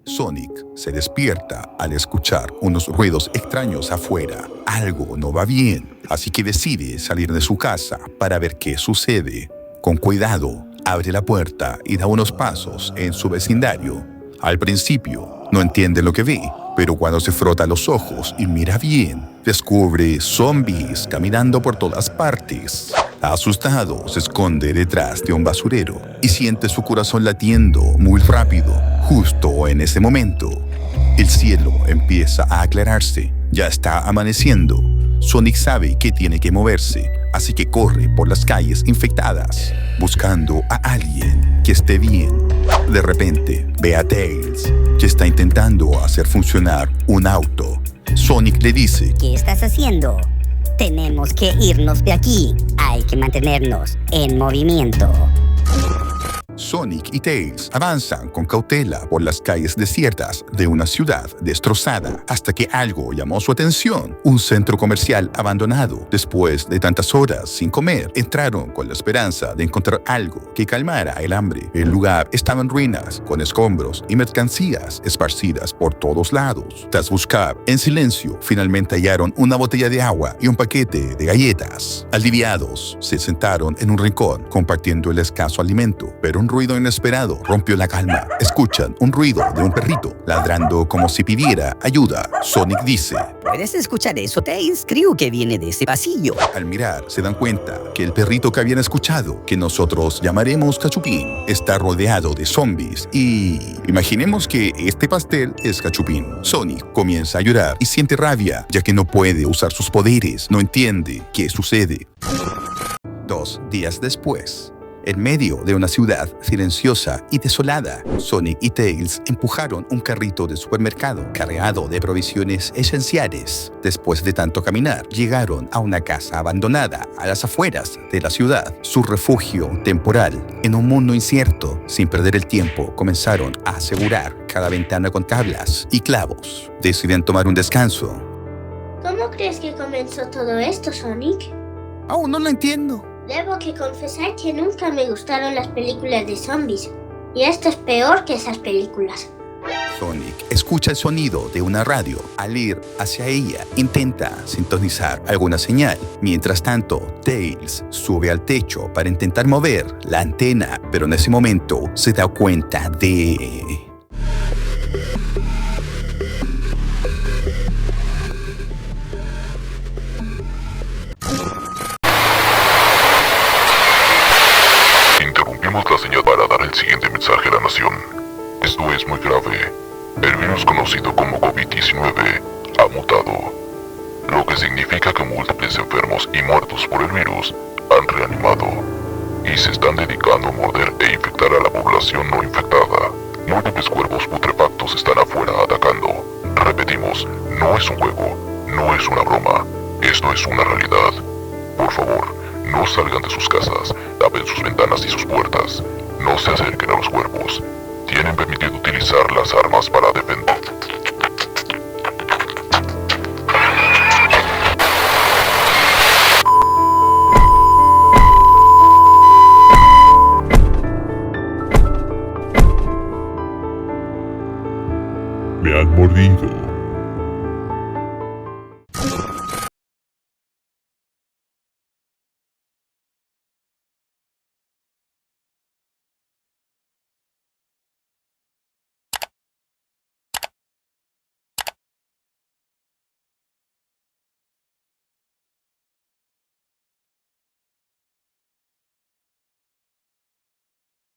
Sonic se despierta al escuchar unos ruidos extraños afuera. Algo no va bien, así que decide salir de su casa para ver qué sucede. Con cuidado, abre la puerta y da unos pasos en su vecindario. Al principio, no entiende lo que ve, pero cuando se frota los ojos y mira bien, descubre zombies caminando por todas partes. Asustado, se esconde detrás de un basurero y siente su corazón latiendo muy rápido. Justo en ese momento, el cielo empieza a aclararse. Ya está amaneciendo. Sonic sabe que tiene que moverse, así que corre por las calles infectadas, buscando a alguien que esté bien. De repente, ve a Tails, que está intentando hacer funcionar un auto. Sonic le dice: ¿Qué estás haciendo? Tenemos que irnos de aquí. Hay que mantenernos en movimiento. Sonic y Tails avanzan con cautela por las calles desiertas de una ciudad destrozada hasta que algo llamó su atención. Un centro comercial abandonado. Después de tantas horas sin comer, entraron con la esperanza de encontrar algo que calmara el hambre. El lugar estaba en ruinas, con escombros y mercancías esparcidas por todos lados. Tras buscar en silencio, finalmente hallaron una botella de agua y un paquete de galletas. Aliviados, se sentaron en un rincón compartiendo el escaso alimento, pero un ruido inesperado rompió la calma. Escuchan un ruido de un perrito ladrando como si pidiera ayuda. Sonic dice: ¿Puedes escuchar eso, Tails? Creo que viene de ese pasillo. Al mirar, se dan cuenta que el perrito que habían escuchado, que nosotros llamaremos Cachupín, está rodeado de zombies y imaginemos que este pastel es Cachupín. Sonic comienza a llorar y siente rabia, ya que no puede usar sus poderes. No entiende qué sucede. 2 días después, en medio de una ciudad silenciosa y desolada, Sonic y Tails empujaron un carrito de supermercado cargado de provisiones esenciales. Después de tanto caminar, llegaron a una casa abandonada a las afueras de la ciudad, su refugio temporal. En un mundo incierto, sin perder el tiempo, comenzaron a asegurar cada ventana con tablas y clavos. Deciden tomar un descanso. ¿Cómo crees que comenzó todo esto, Sonic? Aún no lo entiendo. Debo que confesar que nunca me gustaron las películas de zombies. Y esto es peor que esas películas. Sonic escucha el sonido de una radio. Al ir hacia ella, intenta sintonizar alguna señal. Mientras tanto, Tails sube al techo para intentar mover la antena, pero en ese momento se da cuenta de... La señal para dar el siguiente mensaje a la nación. Esto es muy grave. El virus conocido como COVID-19 ha mutado, lo que significa que múltiples enfermos y muertos por el virus han reanimado y se están dedicando a morder e infectar a la población no infectada. Múltiples cuerpos putrefactos están afuera atacando. Repetimos, no es un juego, no es una broma, esto es una realidad. Por favor, no salgan de sus casas, tapen sus ventanas y sus puertas. No se acerquen a los cuerpos. Tienen permitido utilizar las armas para defender. Me han mordido.